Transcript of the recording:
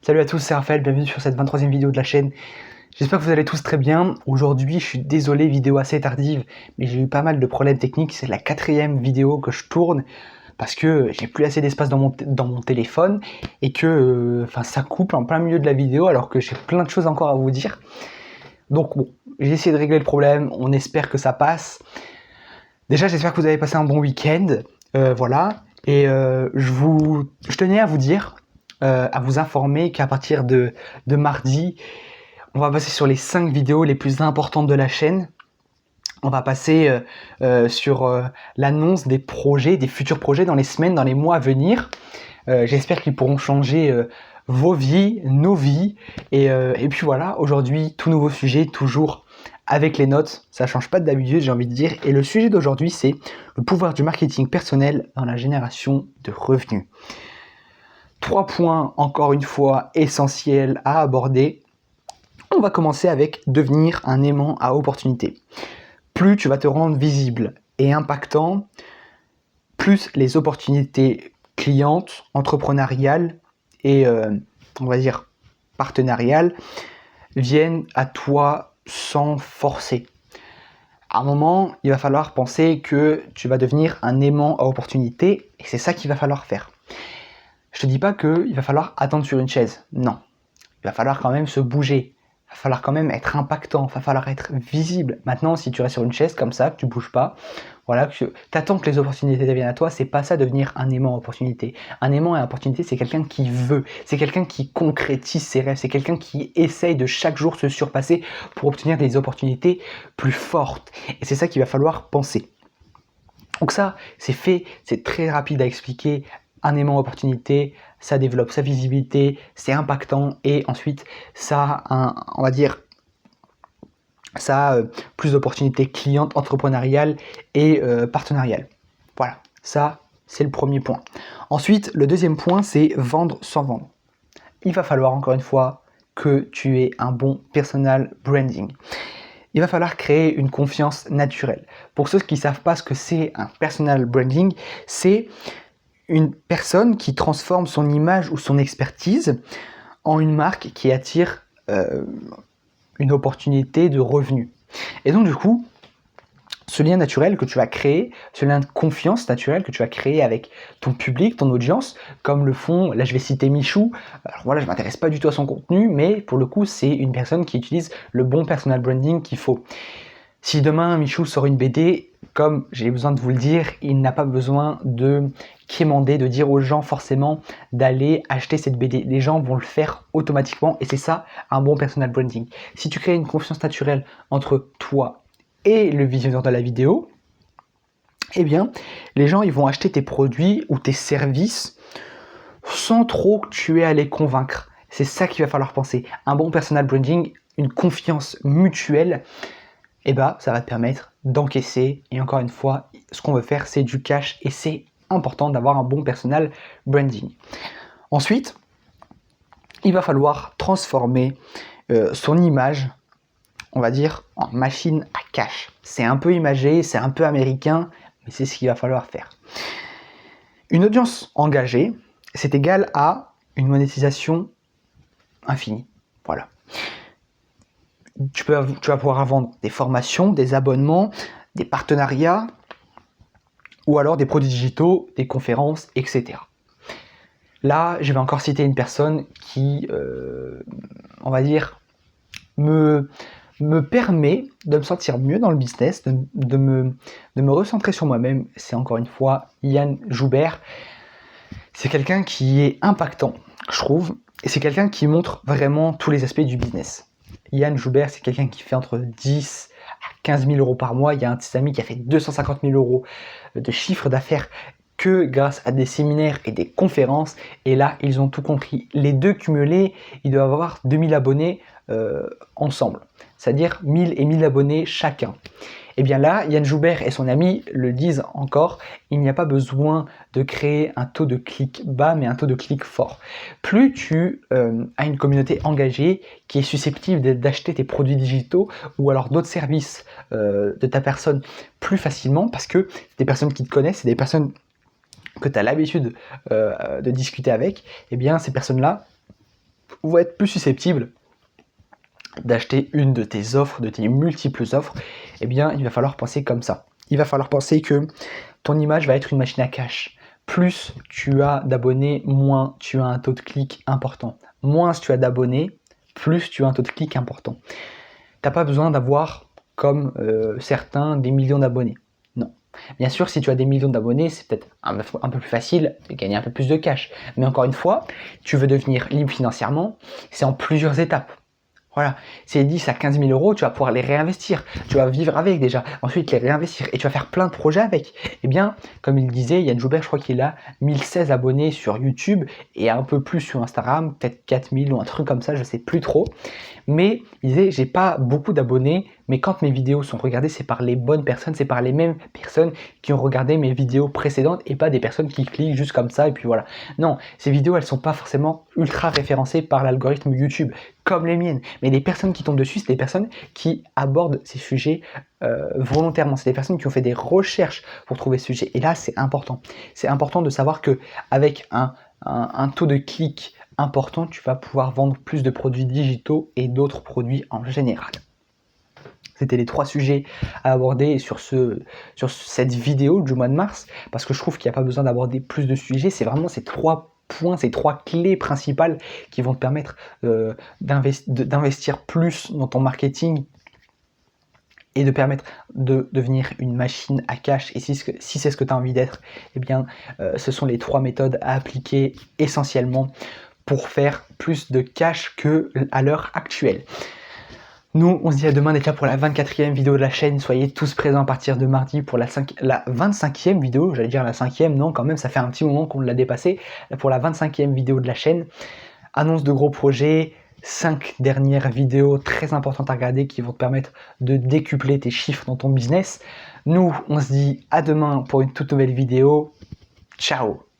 Salut à tous, c'est Raphaël, bienvenue sur cette 23e vidéo de la chaîne. J'espère que vous allez tous très bien. Aujourd'hui, je suis désolé, vidéo assez tardive, mais j'ai eu pas mal de problèmes techniques. C'est la 4e vidéo que je tourne parce que j'ai plus assez d'espace dans mon téléphone et que ça coupe en plein milieu de la vidéo alors que j'ai plein de choses encore à vous dire. Donc bon, j'ai essayé de régler le problème, on espère que ça passe. Déjà, j'espère que vous avez passé un bon week-end, voilà. Et je tenais à vous dire, à vous informer qu'à partir de mardi, on va passer sur les 5 vidéos les plus importantes de la chaîne. On va passer sur l'annonce des projets, des futurs projets dans les semaines, dans les mois à venir. J'espère qu'ils pourront changer vos vies, nos vies. Et puis voilà, aujourd'hui, tout nouveau sujet, toujours avec les notes. Ça change pas d'habitude, j'ai envie de dire. Et le sujet d'aujourd'hui, c'est le pouvoir du marketing personnel dans la génération de revenus. 3 points, encore une fois, essentiels à aborder. On va commencer avec devenir un aimant à opportunité. Plus tu vas te rendre visible et impactant, plus les opportunités clientes, entrepreneuriales et on va dire partenariales viennent à toi sans forcer. À un moment, il va falloir penser que tu vas devenir un aimant à opportunité et c'est ça qu'il va falloir faire. Je te dis pas qu'il va falloir attendre sur une chaise, non. Il va falloir quand même se bouger. Il va falloir quand même être impactant, il va falloir être visible. Maintenant, si tu restes sur une chaise comme ça, que tu bouges pas, voilà, que tu attends que les opportunités deviennent à toi, c'est pas ça devenir un aimant à opportunité. Un aimant à opportunité, c'est quelqu'un qui veut, c'est quelqu'un qui concrétise ses rêves, c'est quelqu'un qui essaye de chaque jour se surpasser pour obtenir des opportunités plus fortes. Et c'est ça qu'il va falloir penser. Donc ça, c'est fait, c'est très rapide à expliquer. Un aimant à opportunité, ça développe sa visibilité, c'est impactant et ensuite ça a plus d'opportunités clientes, entrepreneuriales et partenariales. Voilà, ça c'est le premier point. Ensuite, le deuxième point, c'est vendre sans vendre. Il va falloir encore une fois que tu aies un bon personal branding. Il va falloir créer une confiance naturelle. Pour ceux qui ne savent pas ce que c'est un personal branding, c'est une personne qui transforme son image ou son expertise en une marque qui attire une opportunité de revenu. Et donc du coup, ce lien naturel que tu vas créer, ce lien de confiance naturel que tu vas créer avec ton public, ton audience, comme le font, là je vais citer Michou, alors voilà, je ne m'intéresse pas du tout à son contenu, mais pour le coup, c'est une personne qui utilise le bon personal branding qu'il faut. Si demain Michou sort une BD, comme j'ai besoin de vous le dire, il n'a pas besoin de quémander, de dire aux gens forcément d'aller acheter cette BD. Les gens vont le faire automatiquement et c'est ça un bon personal branding. Si tu crées une confiance naturelle entre toi et le visionneur de la vidéo, eh bien les gens ils vont acheter tes produits ou tes services sans trop que tu aies à les convaincre. C'est ça qu'il va falloir penser. Un bon personal branding, une confiance mutuelle, et ça va te permettre d'encaisser. Et encore une fois, ce qu'on veut faire, c'est du cash et c'est important d'avoir un bon personal branding. Ensuite, il va falloir transformer son image, on va dire, en machine à cash. C'est un peu imagé, c'est un peu américain, mais c'est ce qu'il va falloir faire. Une audience engagée, c'est égal à une monétisation infinie. Voilà. Tu vas pouvoir vendre des formations, des abonnements, des partenariats ou alors des produits digitaux, des conférences, etc. Là, je vais encore citer une personne qui, on va dire, me permet de me sentir mieux dans le business, de me recentrer sur moi-même. C'est encore une fois Yann Joubert. C'est quelqu'un qui est impactant, je trouve, et c'est quelqu'un qui montre vraiment tous les aspects du business. Yann Joubert, c'est quelqu'un qui fait entre 10 à 15 000 euros par mois. Il y a un de ses amis qui a fait 250 000 euros de chiffre d'affaires que grâce à des séminaires et des conférences. Et là, ils ont tout compris. Les deux cumulés, ils doivent avoir 2000 abonnés ensemble. C'est-à-dire 1000 et 1000 abonnés chacun. Et bien là, Yann Joubert et son ami le disent encore, il n'y a pas besoin de créer un taux de clic bas, mais un taux de clic fort. Plus tu as une communauté engagée qui est susceptible d'acheter tes produits digitaux ou alors d'autres services de ta personne plus facilement, parce que c'est des personnes qui te connaissent, c'est des personnes que tu as l'habitude de discuter avec, et bien ces personnes-là vont être plus susceptibles d'acheter une de tes offres, de tes multiples offres, eh bien, il va falloir penser comme ça. Il va falloir penser que ton image va être une machine à cash. Plus tu as d'abonnés, moins tu as un taux de clic important. Moins tu as d'abonnés, plus tu as un taux de clic important. Tu n'as pas besoin d'avoir, comme certains, des millions d'abonnés. Non. Bien sûr, si tu as des millions d'abonnés, c'est peut-être un peu plus facile de gagner un peu plus de cash. Mais encore une fois, tu veux devenir libre financièrement, c'est en plusieurs étapes. Voilà, ces 10 à 15 000 euros, tu vas pouvoir les réinvestir. Tu vas vivre avec déjà, ensuite les réinvestir et tu vas faire plein de projets avec. Eh bien, comme il disait, Yann Joubert, je crois qu'il a 1016 abonnés sur YouTube et un peu plus sur Instagram, peut-être 4000 ou un truc comme ça, je sais plus trop. Mais il disait, j'ai pas beaucoup d'abonnés, mais quand mes vidéos sont regardées, c'est par les bonnes personnes, c'est par les mêmes personnes qui ont regardé mes vidéos précédentes et pas des personnes qui cliquent juste comme ça et puis voilà. Non, ces vidéos, elles sont pas forcément ultra référencées par l'algorithme YouTube, comme les miennes. Mais les personnes qui tombent dessus, c'est des personnes qui abordent ces sujets volontairement. C'est des personnes qui ont fait des recherches pour trouver ce sujet. Et là, c'est important. C'est important de savoir que avec un taux de clic important, tu vas pouvoir vendre plus de produits digitaux et d'autres produits en général. C'était les 3 sujets à aborder sur cette vidéo du mois de mars, parce que je trouve qu'il n'y a pas besoin d'aborder plus de sujets, c'est vraiment ces 3 points, ces 3 clés principales qui vont te permettre d'investir plus dans ton marketing et de permettre de devenir une machine à cash. Et si c'est ce que tu as envie d'être, eh bien, ce sont les 3 méthodes à appliquer essentiellement pour faire plus de cash qu'à l'heure actuelle. Nous, on se dit à demain d'être là pour la 24e vidéo de la chaîne. Soyez tous présents à partir de mardi pour la 25e vidéo. J'allais dire la 5e, non, quand même, ça fait un petit moment qu'on l'a dépassé. Pour la 25e vidéo de la chaîne. Annonce de gros projets, 5 dernières vidéos très importantes à regarder qui vont te permettre de décupler tes chiffres dans ton business. Nous, on se dit à demain pour une toute nouvelle vidéo. Ciao!